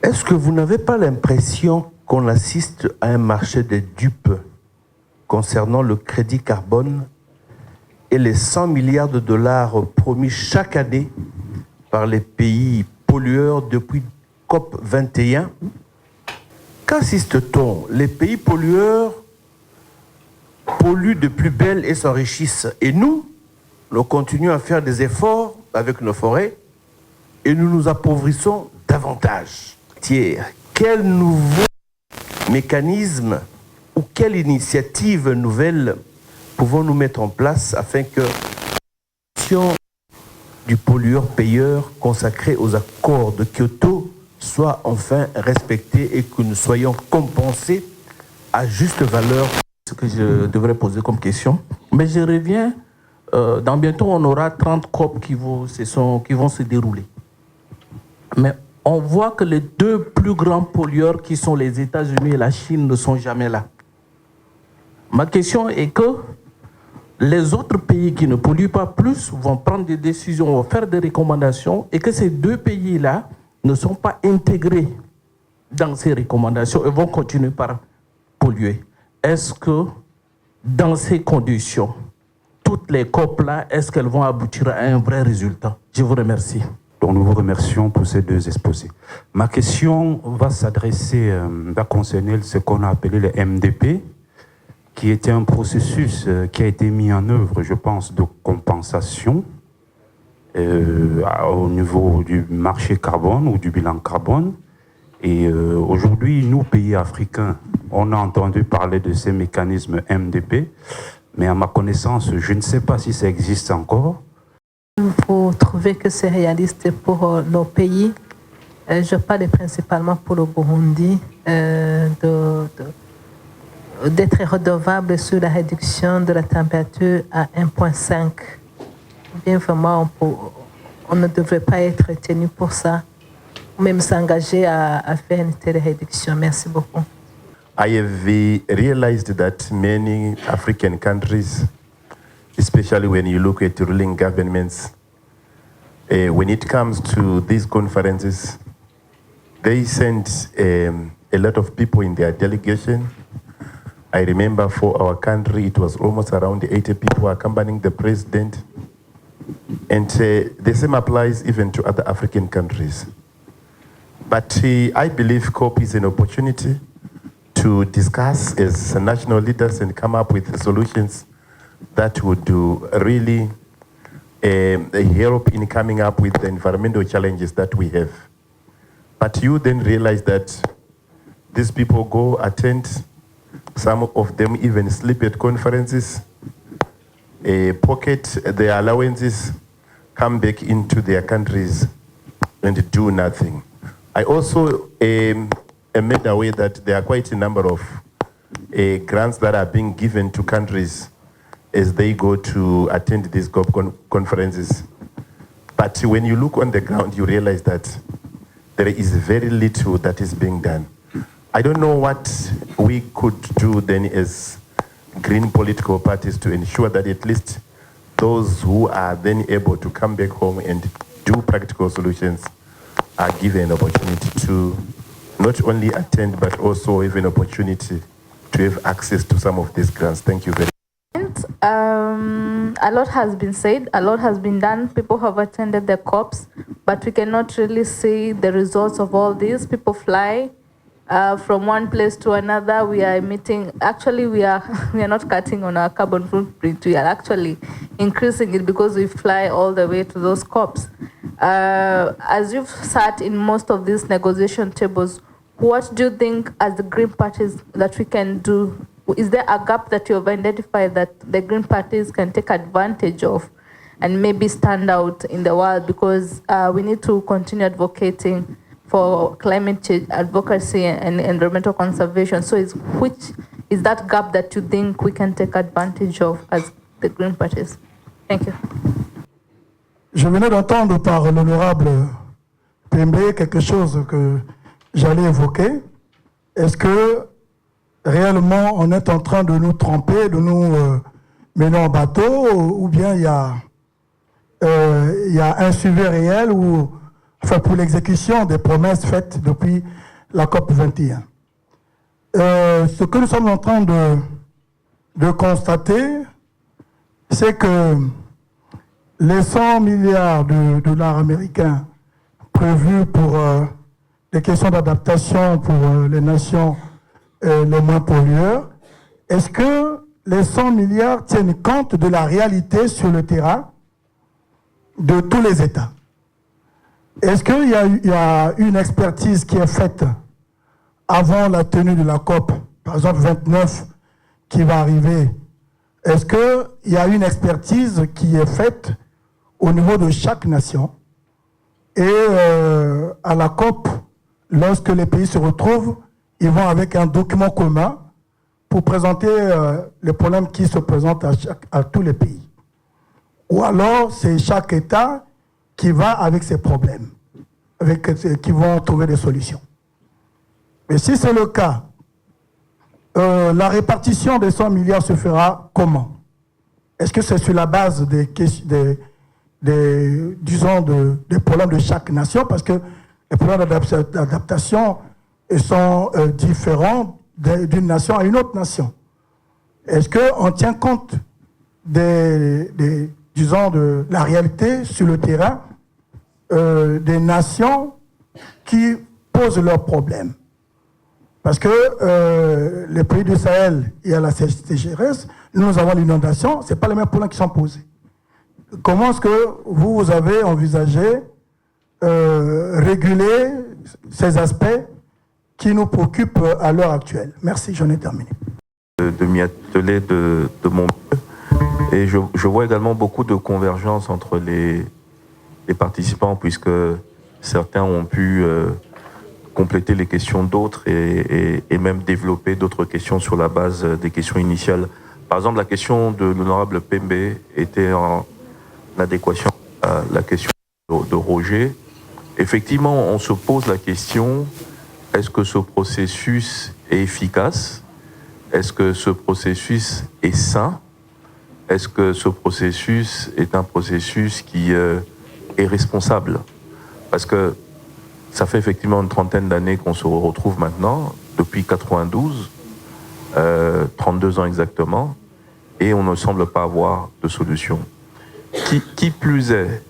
Est-ce que vous n'avez pas l'impression qu'on assiste à un marché des dupes concernant le crédit carbone et les 100 milliards de dollars promis chaque année par les pays pollueurs depuis COP 21? Qu'assiste-t-on? Les pays pollueurs polluent de plus belle et s'enrichissent. Et nous continuons à faire des efforts avec nos forêts et nous nous appauvrissons davantage. Quel nouveau mécanisme ou quelle initiative nouvelle pouvons-nous mettre en place afin que la du pollueur-payeur consacrée aux accords de Kyoto soit enfin respectée et que nous soyons compensés à juste valeur? Ce que je devrais poser comme question. Mais je reviens, dans bientôt on aura 30 COP qui vont se dérouler. Mais on voit que les deux plus grands pollueurs qui sont les États-Unis et la Chine ne sont jamais là. Ma question est que les autres pays qui ne polluent pas plus vont prendre des décisions, vont faire des recommandations et que ces deux pays-là ne sont pas intégrés dans ces recommandations et vont continuer par polluer. Est-ce que dans ces conditions, toutes les COP-là, est-ce qu'elles vont aboutir à un vrai résultat? Je vous remercie. Donc nous vous remercions pour ces deux exposés. Ma question va concerner ce qu'on a appelé le MDP, qui était un processus qui a été mis en œuvre, je pense, de compensation au niveau du marché carbone ou du bilan carbone. Et aujourd'hui, nous, pays africains, on a entendu parler de ces mécanismes MDP, mais à ma connaissance, je ne sais pas si ça existe encore. Vous trouvez que c'est réaliste pour nos pays? Je parle principalement pour le Burundi, d'être redevable sur la réduction de la température à 1,5. Bien vraiment, on ne devrait pas être tenu pour ça, ou même s'engager à faire une telle réduction. Merci beaucoup. I have realized that many African countries, especially when you look at ruling governments, when it comes to these conferences, they send a lot of people in their delegation. I remember for our country, it was almost around 80 people accompanying the president. And the same applies even to other African countries. But I believe COP is an opportunity to discuss as national leaders and come up with solutions that would really help in coming up with the environmental challenges that we have. But you then realize that these people go attend, some of them even sleep at conferences, pocket their allowances, come back into their countries and do nothing. I also am made aware that there are quite a number of grants that are being given to countries as they go to attend these conferences. But when you look on the ground, you realize that there is very little that is being done. I don't know what we could do then as green political parties to ensure that at least those who are then able to come back home and do practical solutions are given an opportunity to not only attend but also have an opportunity to have access to some of these grants. Thank you very much. A lot has been said, a lot has been done. People have attended the COPs, but we cannot really see the results of all this. People fly from one place to another. We are emitting, actually we are not cutting on our carbon footprint. We are actually increasing it because we fly all the way to those COPs. As you've sat in most of these negotiation tables, what do you think as the Green parties that we can do? Is there a gap that you have identified that the Green parties can take advantage of and maybe stand out in the world? Because we need to continue advocating for climate change advocacy and environmental conservation. So which is that gap that you think we can take advantage of as the Green parties? Thank you. Je venais d'entendre par l'honorable Pembe quelque chose que j'allais évoquer. Est-ce que réellement on est en train de nous tromper, de nous mener en bateau, ou bien il y a un suivi réel où enfin pour l'exécution des promesses faites depuis la COP 21. Ce que nous sommes en train de constater, c'est que les 100 milliards de dollars américains prévus pour les questions d'adaptation pour les nations les moins pollueurs, est-ce que les 100 milliards tiennent compte de la réalité sur le terrain de tous les États? Est-ce qu'il y a une expertise qui est faite avant la tenue de la COP, par exemple 29, qui va arriver? Est-ce qu'il y a une expertise qui est faite au niveau de chaque nation? Et à la COP, lorsque les pays se retrouvent, ils vont avec un document commun pour présenter les problèmes qui se présentent à tous les pays. Ou alors, c'est chaque État qui va avec ses problèmes, qui vont trouver des solutions. Mais si c'est le cas, la répartition des 100 milliards se fera comment? Est-ce que c'est sur la base des problèmes de chaque nation? Parce que les problèmes d'adaptation sont différents d'une nation à une autre nation. Est-ce qu'on tient compte de la réalité sur le terrain des nations qui posent leurs problèmes? Parce que les pays du Sahel, il y a la sécheresse, nous avons l'inondation, ce n'est pas les mêmes problèmes qui sont posés. Comment est-ce que vous avez envisagé réguler ces aspects qui nous préoccupent à l'heure actuelle? Merci, j'en ai terminé. De m'y atteler de mon mieux. Et je vois également beaucoup de convergence entre les participants, puisque certains ont pu compléter les questions d'autres et même développer d'autres questions sur la base des questions initiales. Par exemple, la question de l'honorable Pembe était en adéquation à la question de Roger. Effectivement, on se pose la question, est-ce que ce processus est efficace? Est-ce que ce processus est sain? Est-ce que ce processus est un processus qui est responsable? Parce que ça fait effectivement une trentaine d'années qu'on se retrouve maintenant, depuis 92, 32 ans exactement, et on ne semble pas avoir de solution. Qui plus est,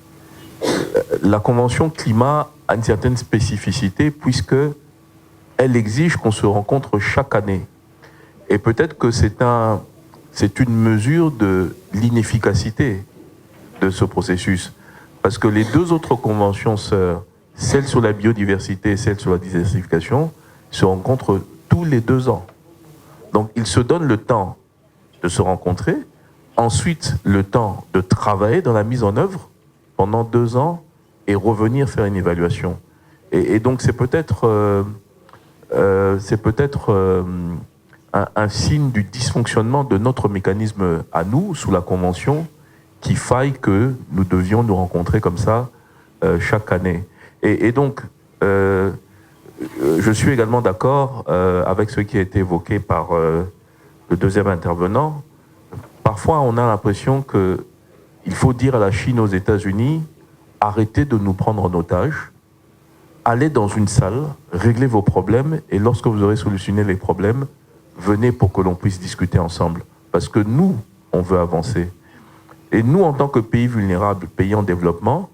la Convention climat a une certaine spécificité puisque elle exige qu'on se rencontre chaque année. Et peut-être que c'est une mesure de l'inefficacité de ce processus. Parce que les deux autres conventions sœurs, celle sur la biodiversité et celle sur la désertification, se rencontrent tous les 2 ans. Donc ils se donnent le temps de se rencontrer, ensuite le temps de travailler dans la mise en œuvre pendant 2 ans et revenir faire une évaluation. Et donc c'est peut-être un signe du dysfonctionnement de notre mécanisme à nous, sous la Convention, qu'il faille que nous devions nous rencontrer comme ça chaque année. Et donc, je suis également d'accord avec ce qui a été évoqué par le deuxième intervenant. Parfois, on a l'impression qu'il faut dire à la Chine, aux États-Unis, arrêtez de nous prendre en otage, allez dans une salle, réglez vos problèmes, et lorsque vous aurez solutionné les problèmes, venez pour que l'on puisse discuter ensemble. Parce que nous, on veut avancer. Et nous, en tant que pays vulnérable, pays en développement,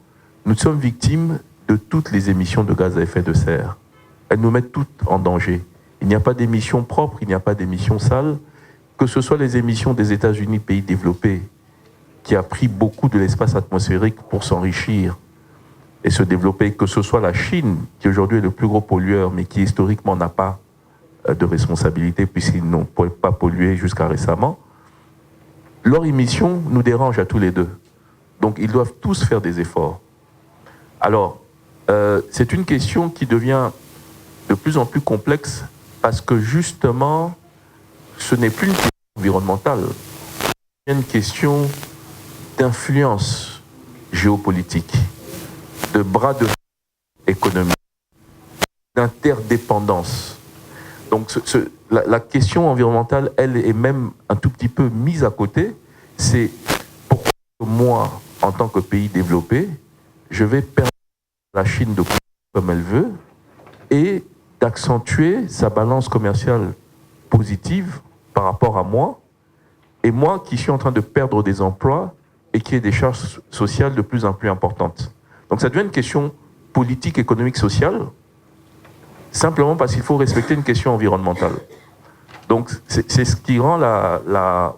nous sommes victimes de toutes les émissions de gaz à effet de serre. Elles nous mettent toutes en danger. Il n'y a pas d'émissions propres, il n'y a pas d'émissions sales. Que ce soit les émissions des États-Unis, pays développés, qui a pris beaucoup de l'espace atmosphérique pour s'enrichir et se développer, que ce soit la Chine, qui aujourd'hui est le plus gros pollueur, mais qui historiquement n'a pas de responsabilité puisqu'ils n'ont pas pollué jusqu'à récemment, leur émission nous dérange à tous les deux. Donc ils doivent tous faire des efforts. Alors, c'est une question qui devient de plus en plus complexe parce que justement, ce n'est plus une question environnementale, c'est une question d'influence géopolitique, de bras de fer économique, d'interdépendance. Donc la question environnementale, elle est même un tout petit peu mise à côté. C'est pourquoi moi, en tant que pays développé, je vais permettre la Chine de comme elle veut et d'accentuer sa balance commerciale positive par rapport à moi, et moi qui suis en train de perdre des emplois et qui ai des charges sociales de plus en plus importantes. Donc ça devient une question politique, économique, sociale, simplement parce qu'il faut respecter une question environnementale. Donc c'est ce qui rend la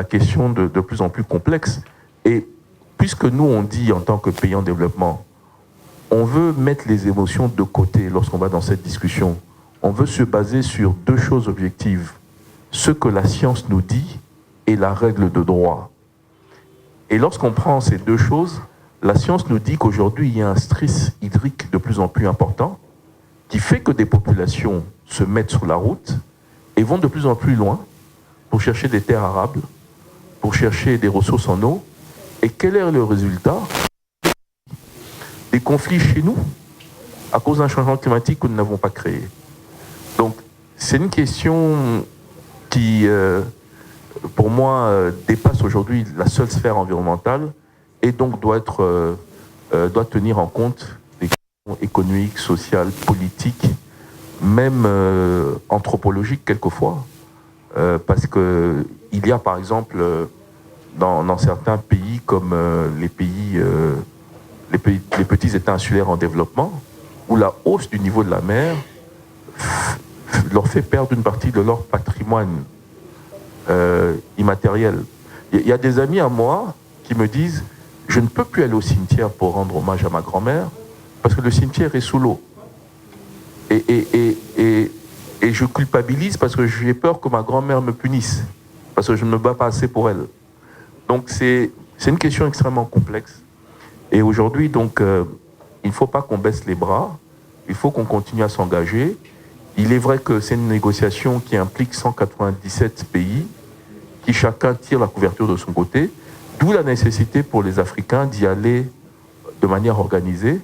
question de plus en plus complexe. Et puisque nous, on dit en tant que pays en développement, on veut mettre les émotions de côté lorsqu'on va dans cette discussion. On veut se baser sur deux choses objectives. Ce que la science nous dit et la règle de droit. Et lorsqu'on prend ces deux choses, la science nous dit qu'aujourd'hui, il y a un stress hydrique de plus en plus important qui fait que des populations se mettent sur la route et vont de plus en plus loin pour chercher des terres arables, pour chercher des ressources en eau. Et quel est le résultat? Des conflits chez nous à cause d'un changement climatique que nous n'avons pas créé. Donc, c'est une question qui, pour moi, dépasse aujourd'hui la seule sphère environnementale et donc doit tenir en compte les questions économiques, sociales, politiques, même anthropologiques quelquefois. Parce qu'il y a, par exemple, dans certains pays comme les petits États insulaires en développement, où la hausse du niveau de la mer leur fait perdre une partie de leur patrimoine immatériel. Il y a des amis à moi qui me disent « Je ne peux plus aller au cimetière pour rendre hommage à ma grand-mère parce que le cimetière est sous l'eau. » Et je culpabilise parce que j'ai peur que ma grand-mère me punisse, parce que je ne me bats pas assez pour elle. Donc c'est une question extrêmement complexe. Et aujourd'hui, donc, il ne faut pas qu'on baisse les bras, il faut qu'on continue à s'engager. Il est vrai que c'est une négociation qui implique 197 pays, qui chacun tire la couverture de son côté, d'où la nécessité pour les Africains d'y aller de manière organisée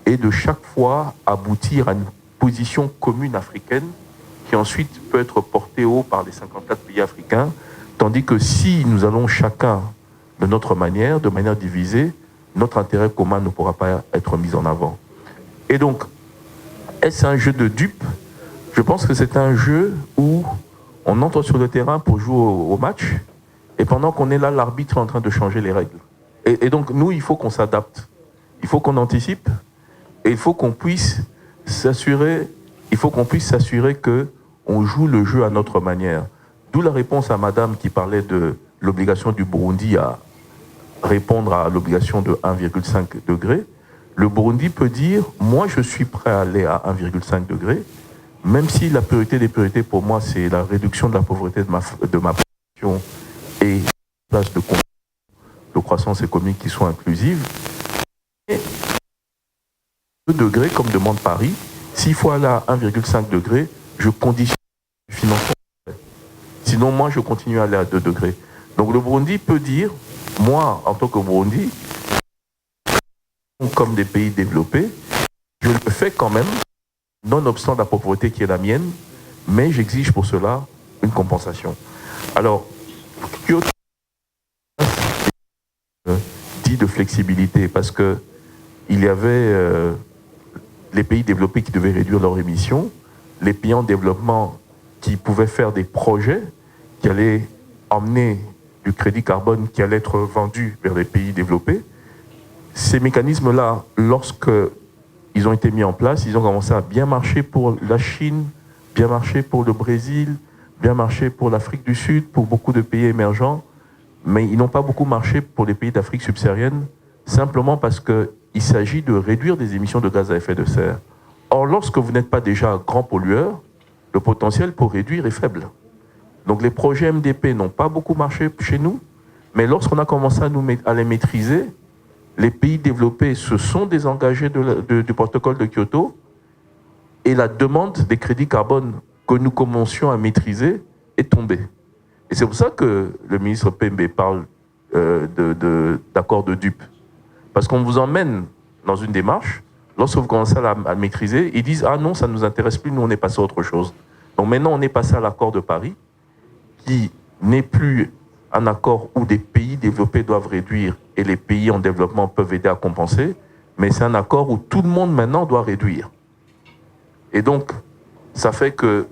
et de chaque fois aboutir à une position commune africaine qui ensuite peut être portée haut par les 54 pays africains, tandis que si nous allons chacun de notre manière, de manière divisée, notre intérêt commun ne pourra pas être mis en avant. Et donc, est-ce un jeu de dupes? Je pense que c'est un jeu où on entre sur le terrain pour jouer au match, et pendant qu'on est là, l'arbitre est en train de changer les règles. Et donc, nous, il faut qu'on s'adapte. Il faut qu'on anticipe, et il faut qu'on puisse s'assurer qu'on joue le jeu à notre manière. D'où la réponse à madame qui parlait de l'obligation du Burundi à répondre à l'obligation de 1,5 degré. Le Burundi peut dire, moi je suis prêt à aller à 1,5 degré, même si la priorité des priorités pour moi c'est la réduction de la pauvreté de ma population et la place de croissance économique qui soit inclusive. Et 2 degrés, comme demande Paris, s'il faut aller à 1,5 degré, je conditionne le financement. Sinon, moi, je continue à aller à 2 degrés. Donc, le Burundi peut dire, moi, en tant que Burundi, comme des pays développés, je le fais quand même, nonobstant la pauvreté qui est la mienne, mais j'exige pour cela une compensation. Alors, Kyoto dit de flexibilité, parce que il y avait les pays développés qui devaient réduire leurs émissions, les pays en développement qui pouvaient faire des projets qui allaient emmener du crédit carbone qui allait être vendu vers les pays développés. Ces mécanismes-là, lorsqu'ils ont été mis en place, ils ont commencé à bien marcher pour la Chine, bien marcher pour le Brésil, bien marcher pour l'Afrique du Sud, pour beaucoup de pays émergents, mais ils n'ont pas beaucoup marché pour les pays d'Afrique subsaharienne, simplement parce qu'il s'agit de réduire des émissions de gaz à effet de serre. Or, lorsque vous n'êtes pas déjà grand pollueur, le potentiel pour réduire est faible. Donc les projets MDP n'ont pas beaucoup marché chez nous, mais lorsqu'on a commencé à les maîtriser, les pays développés se sont désengagés du protocole de Kyoto et la demande des crédits carbone que nous commencions à maîtriser est tombée. Et c'est pour ça que le ministre Pembe parle d'accord de dupes. Parce qu'on vous emmène dans une démarche, lorsque vous commencez à la maîtriser, ils disent « Ah non, ça ne nous intéresse plus, nous on est passé à autre chose ». Donc maintenant on est passé à l'accord de Paris, qui n'est plus un accord où des pays développés doivent réduire et les pays en développement peuvent aider à compenser, mais c'est un accord où tout le monde maintenant doit réduire. Et donc, ça fait que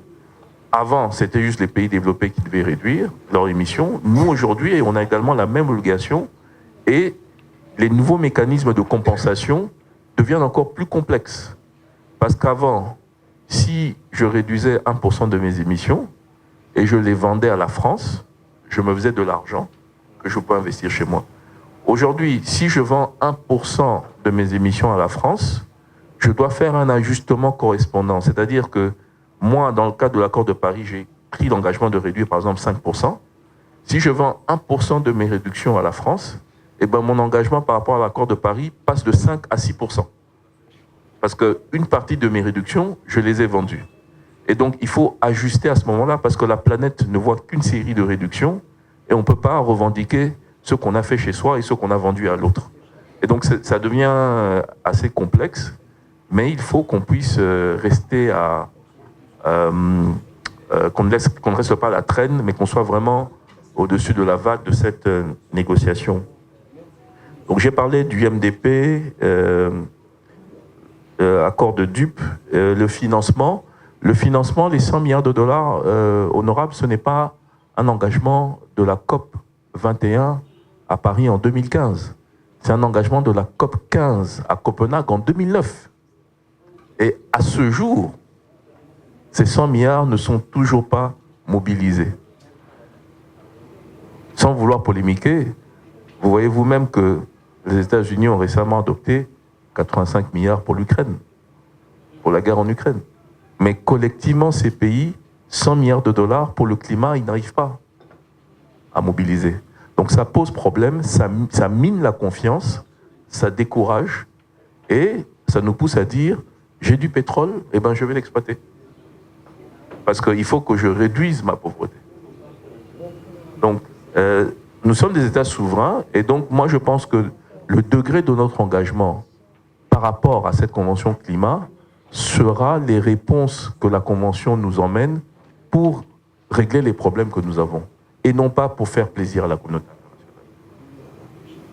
avant, c'était juste les pays développés qui devaient réduire leurs émissions. Nous, aujourd'hui, on a également la même obligation et les nouveaux mécanismes de compensation deviennent encore plus complexes. Parce qu'avant, si je réduisais 1% de mes émissions et je les vendais à la France, je me faisais de l'argent que je peux investir chez moi. Aujourd'hui, si je vends 1% de mes émissions à la France, je dois faire un ajustement correspondant. C'est-à-dire que moi, dans le cadre de l'accord de Paris, j'ai pris l'engagement de réduire par exemple 5%. Si je vends 1% de mes réductions à la France, eh ben, mon engagement par rapport à l'accord de Paris passe de 5 à 6%. Parce qu'une partie de mes réductions, je les ai vendues. Et donc, il faut ajuster à ce moment-là parce que la planète ne voit qu'une série de réductions et on ne peut pas revendiquer ce qu'on a fait chez soi et ce qu'on a vendu à l'autre. Et donc, ça devient assez complexe, mais il faut qu'on puisse rester à... qu'on ne reste pas à la traîne, mais qu'on soit vraiment au-dessus de la vague de cette négociation. Donc j'ai parlé du MDP, accord de dupes, le financement. Le financement, les 100 milliards de dollars, honorables, ce n'est pas un engagement de la COP 21 à Paris en 2015. C'est un engagement de la COP 15 à Copenhague en 2009. Et à ce jour, ces 100 milliards ne sont toujours pas mobilisés. Sans vouloir polémiquer, vous voyez vous-même que les États-Unis ont récemment adopté 85 milliards pour l'Ukraine, pour la guerre en Ukraine. Mais collectivement, ces pays, 100 milliards de dollars pour le climat, ils n'arrivent pas à mobiliser. Donc ça pose problème, ça mine la confiance, ça décourage et ça nous pousse à dire j'ai du pétrole, eh ben je vais l'exploiter. Parce qu'il faut que je réduise ma pauvreté. Donc, nous sommes des États souverains, et donc moi je pense que le degré de notre engagement par rapport à cette Convention climat sera les réponses que la Convention nous emmène pour régler les problèmes que nous avons, et non pas pour faire plaisir à la communauté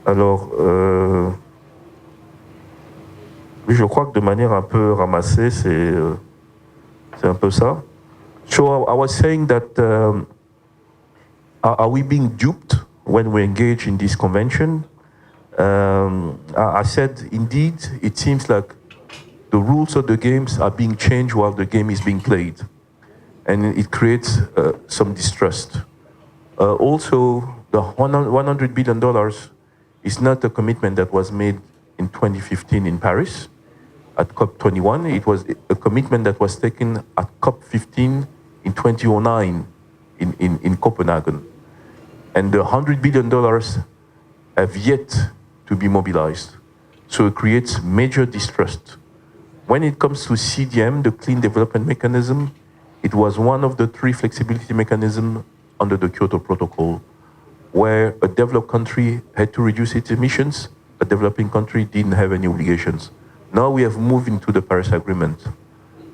internationale. Alors, je crois que de manière un peu ramassée, c'est un peu ça. So I was saying that are we being duped when we engage in this convention? I said, indeed, it seems like the rules of the games are being changed while the game is being played. And it creates some distrust. Also, the $100 billion is not a commitment that was made in 2015 in Paris at COP21. It was a commitment that was taken at COP15 in 2009 in Copenhagen. And the $100 billion have yet to be mobilized. So it creates major distrust. When it comes to CDM, the Clean Development Mechanism, it was one of the 3 flexibility mechanisms under the Kyoto Protocol, where a developed country had to reduce its emissions, a developing country didn't have any obligations. Now we have moved into the Paris Agreement.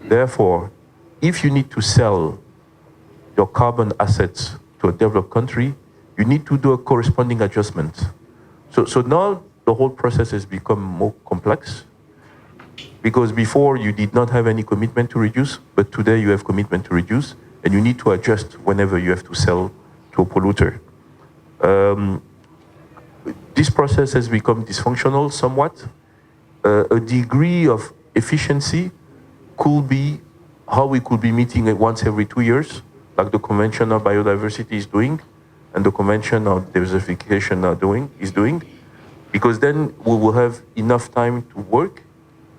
Therefore, if you need to sell your carbon assets to a developed country, you need to do a corresponding adjustment. So now the whole process has become more complex, because before you did not have any commitment to reduce, but today you have commitment to reduce, and you need to adjust whenever you have to sell to a polluter. This process has become dysfunctional somewhat. A degree of efficiency could be how we could be meeting it once every 2 years, like the Convention on Biodiversity is doing, and the Convention on Diversification is doing, because then we will have enough time to work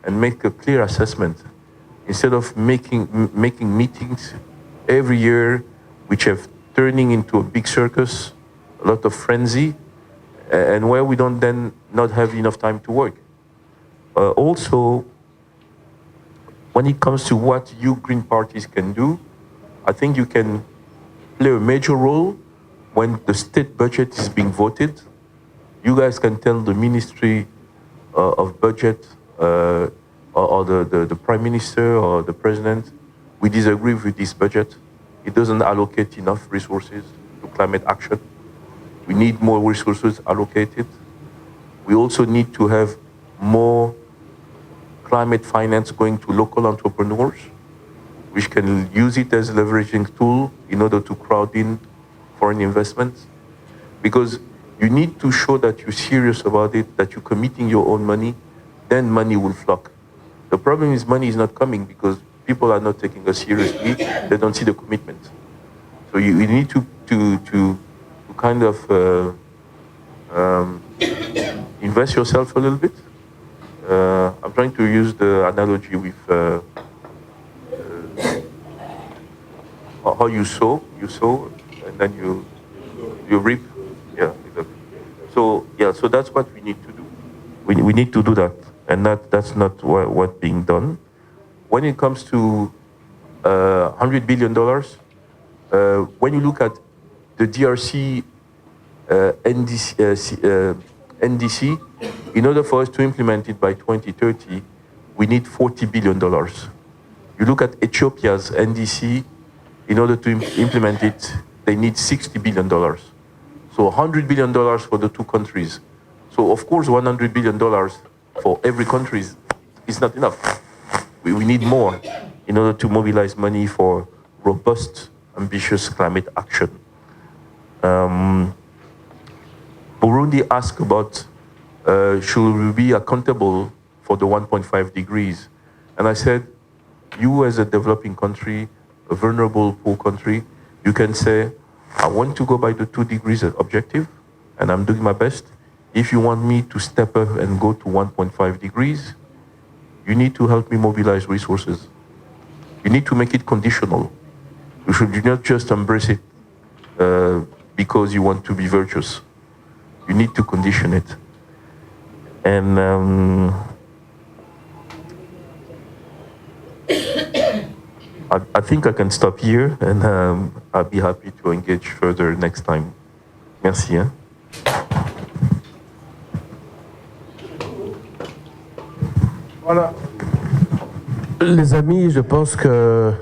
and make a clear assessment, instead of making meetings every year, which have turning into a big circus, a lot of frenzy, and where we don't then not have enough time to work. Also, when it comes to what you green parties can do, I think you can play a major role when the state budget is being voted. You guys can tell the Ministry of Budget or the Prime Minister or the President, we disagree with this budget. It doesn't allocate enough resources to climate action. We need more resources allocated. We also need to have more climate finance going to local entrepreneurs, which can use it as a leveraging tool in order to crowd in foreign investments. Because you need to show that you're serious about it, that you're committing your own money, then money will flock. The problem is money is not coming because people are not taking us seriously, they don't see the commitment. So you need to kind of invest yourself a little bit. I'm trying to use the analogy with how you sow, and then you reap. Yeah, exactly. So that's what we need to do. We need to do that, and that's not what's being done. When it comes to $100 billion, when you look at the DRC NDC, in order for us to implement it by 2030, we need $40 billion. You look at Ethiopia's NDC, in order to implement it, they need $60 billion. So $100 billion for the two countries. So of course, $100 billion for every country is not enough. We need more in order to mobilize money for robust, ambitious climate action. Burundi asked about should we be accountable for the 1.5 degrees? And I said, you as a developing country, a vulnerable, poor country, you can say, I want to go by the 2 degrees objective, and I'm doing my best. If you want me to step up and go to 1.5 degrees, you need to help me mobilize resources. You need to make it conditional. You should not just embrace it because you want to be virtuous. You need to condition it. And I think I can stop here, and I'll be happy to engage further next time. Merci. Hein? Voilà. Les amis, je pense que